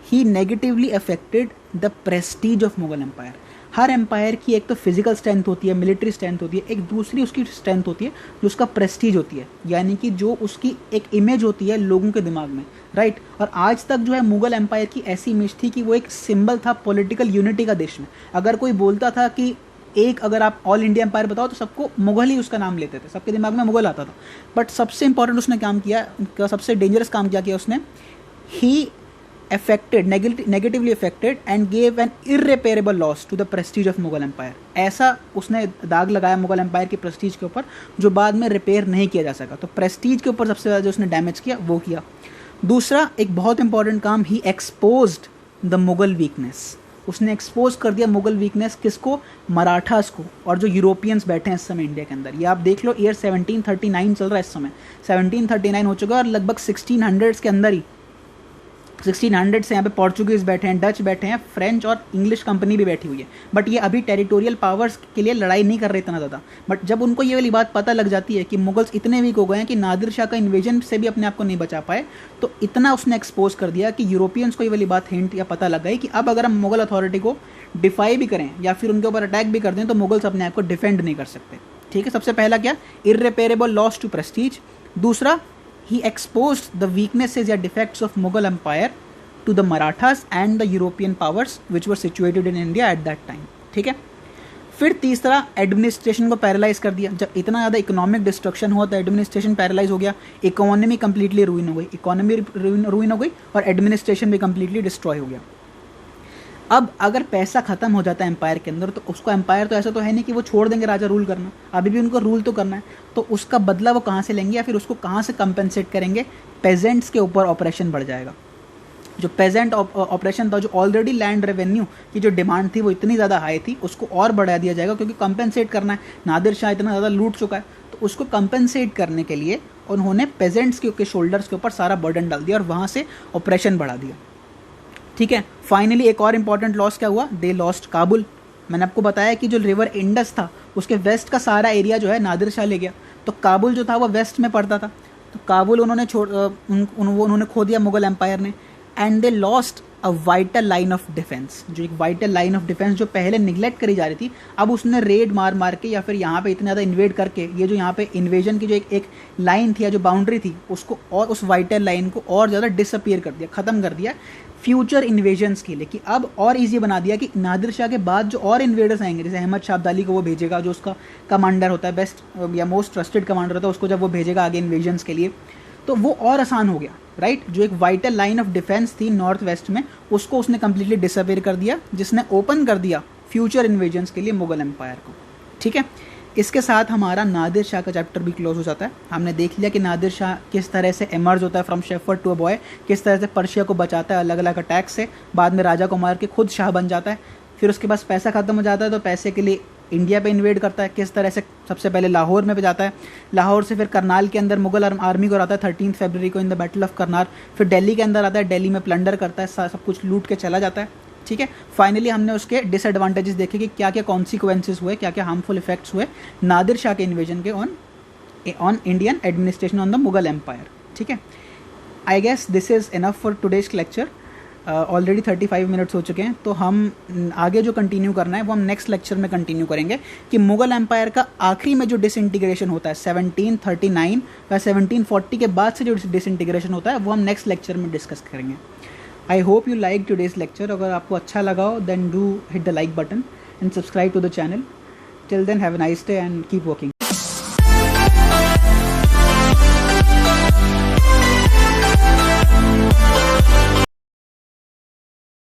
he negatively affected the prestige of Mughal empire. हर एम्पायर की एक तो फिजिकल स्ट्रेंथ होती है, मिलिट्री स्ट्रेंथ होती है, एक दूसरी उसकी स्ट्रेंथ होती है जो उसका प्रेस्टीज होती है, यानी कि जो उसकी एक इमेज होती है लोगों के दिमाग में। राइट, और आज तक जो है मुगल एम्पायर की ऐसी इमेज थी कि वो एक सिंबल था पॉलिटिकल यूनिटी का देश में। अगर कोई बोलता था कि एक, अगर आप ऑल इंडिया एम्पायर बताओ तो सबको मुगल ही उसका नाम लेते थे, सबके दिमाग में मुगल आता था। बट सबसे इंपॉर्टेंट उसने काम किया, सबसे डेंजरस काम क्या किया उसने, ही affected negatively affected and gave an irreparable loss to the prestige of Mughal empire. ऐसा उसने दाग लगाया मुगल एम्पायर की प्रेस्टीज के ऊपर जो बाद में रिपेयर नहीं किया जा सका। तो प्रेस्टीज के ऊपर सबसे ज़्यादा जो उसने डैमेज किया वो किया। दूसरा एक बहुत इंपॉर्टेंट काम, ही एक्सपोज्ड द मुगल वीकनेस। उसने एक्सपोज कर दिया मुगल वीकनेस, किसको, मराठास को, और जो यूरोपियंस बैठे हैं इस समय इंडिया के अंदर। ये आप देख लो, ईयर 1739 चल रहा है इस समय, 1739 हो चुका है, और लगभग 1600s के अंदर ही 1600 से यहाँ पे पोर्चुगीज़ बैठे हैं, डच बैठे हैं, फ्रेंच और इंग्लिश कंपनी भी बैठी हुई है। बट ये अभी टेरिटोरियल पावर्स के लिए लड़ाई नहीं कर रहे इतना ज़्यादा। बट जब उनको ये वाली बात पता लग जाती है कि मुगल्स इतने वीक हो गए हैं कि नादिर शाह का इन्वेजन से भी अपने आप को नहीं बचा पाए, तो इतना उसने एक्सपोज कर दिया कि यूरोपियंस को ये वाली बात हिंट या पता लग गई कि अब अगर हम मुगल अथॉरिटी को डिफाई भी करें या फिर उनके ऊपर अटैक भी कर दें तो मुगल्स अपने आप को डिफेंड नहीं कर सकते। ठीक है, सबसे पहला क्या, इर्रेपेरेबल लॉस टू प्रेस्टीज। दूसरा, he exposed the weaknesses या defects of Mughal Empire to the Marathas and the European powers which were situated in India at that time। ठीक है, फिर तीसरा, एडमिनिस्ट्रेशन को पैरालाइज कर दिया। जब इतना ज़्यादा इकोनॉमिक डिस्ट्रक्शन हुआ तो एडमिनिस्ट्रेशन पैरालाइज हो गया, इकोनॉमी कंप्लीटली रुइन हो गई, इकोनॉमी रुइन हो गई और एडमिनिस्ट्रेशन भी कंप्लीटली डिस्ट्रॉय हो गया। अब अगर पैसा खत्म हो जाता है एम्पायर के अंदर तो उसको, एम्पायर तो ऐसा तो है नहीं कि वो छोड़ देंगे राजा रूल करना, अभी भी उनको रूल तो करना है, तो उसका बदला वो कहाँ से लेंगे या फिर उसको कहाँ से कंपेंसेट करेंगे, पेजेंट्स के ऊपर ऑपरेशन बढ़ जाएगा। जो पेजेंट ऑपरेशन था, जो ऑलरेडी लैंड रेवेन्यू की जो डिमांड थी वो इतनी ज़्यादा हाई थी, उसको और बढ़ा दिया जाएगा क्योंकि कंपेंसेट करना है, नादिर शाह इतना ज़्यादा लूट चुका है। तो उसको कंपेंसेट करने के लिए उन्होंने पेजेंट्स के शोल्डर्स के ऊपर सारा बर्डन डाल दिया और वहाँ से ऑपरेशन बढ़ा दिया। ठीक है, फाइनली एक और इंपॉर्टेंट लॉस क्या हुआ, दे लॉस्ट काबुल। मैंने आपको बताया कि जो रिवर इंडस था उसके वेस्ट का सारा एरिया जो है नादिर शाह ले गया, तो काबुल जो था वो वेस्ट में पड़ता था, तो काबुल उन्होंने उन्होंने खो दिया मुगल एम्पायर ने। And they lost a vital line of defence, जो एक वाइटल लाइन ऑफ डिफेंस जो पहले निगलेक्ट करी जा रही थी, अब उसने रेड मार मार के या फिर यहाँ पे इतना ज़्यादा इन्वेड करके ये जो यहाँ पे इन्वेजन की जो एक लाइन थी या जो बाउंड्री थी उसको, और उस वाइटल लाइन को और ज़्यादा डिसअपीयर कर दिया, ख़त्म कर दिया फ्यूचर इन्वेजन्स के लिए। कि अब और ईजी बना दिया कि नादिर शाह के बाद जो और इन्वेडर्स आएंगे, जैसे अहमद शाह अब्दाली को वो भेजेगा, जो उसका कमांडर होता है, बेस्ट या मोस्ट ट्रस्टेड कमांडर होता है, उसको जब वो भेजेगा आगे इन्वेजन्स के लिए, तो वो और आसान हो गया। राइट, जो एक वाइटल लाइन ऑफ डिफेंस थी नॉर्थ वेस्ट में, उसको उसने कंप्लीटली डिसअपीयर कर दिया, जिसने ओपन कर दिया फ्यूचर इन्वेजन्स के लिए मुगल एम्पायर को। ठीक है, इसके साथ हमारा नादिर शाह का चैप्टर भी क्लोज हो जाता है। हमने देख लिया कि नादिर शाह किस तरह से इमर्ज होता है from shepherd to a boy, किस तरह से पर्शिया को बचाता है अलग अलग अटैक से, बाद में राजा को मार के खुद शाह बन जाता है, फिर उसके पास पैसा खत्म हो जाता है तो पैसे के लिए इंडिया पे इन्वेड करता है, किस तरह से सबसे पहले लाहौर में पे जाता है, लाहौर से फिर करनाल के अंदर मुगल आर्मी को आता है 13 फरवरी को in the battle of Karnal, फिर दिल्ली के अंदर आता है, दिल्ली में प्लंडर करता है, सब कुछ लूट के चला जाता है। ठीक है, फाइनली हमने उसके डिसएडवांटेजेस देखे कि क्या क्या कॉन्सिक्वेंसेस हुए, क्या क्या हार्मफुल इफेक्ट्स हुए नादिर शाह के इन्वेजन के on Indian administration on the Mughal empire. ठीक है, I guess this is enough for today's lecture. Already 35 minutes हो चुके हैं, तो हम आगे जो कंटिन्यू करना है वो हम नेक्स्ट लेक्चर में कंटिन्यू करेंगे कि मुगल एम्पायर का आखिरी में जो डिसइंटीग्रेशन होता है 1739 या 1740 के बाद से जो डिसइंटीग्रेशन होता है वो हम नेक्स्ट लेक्चर में डिस्कस करेंगे। I hope you like today's lecture. अगर आपको अच्छा लगा हो then do hit the like button and subscribe to the channel. Till then have a nice day and keep working.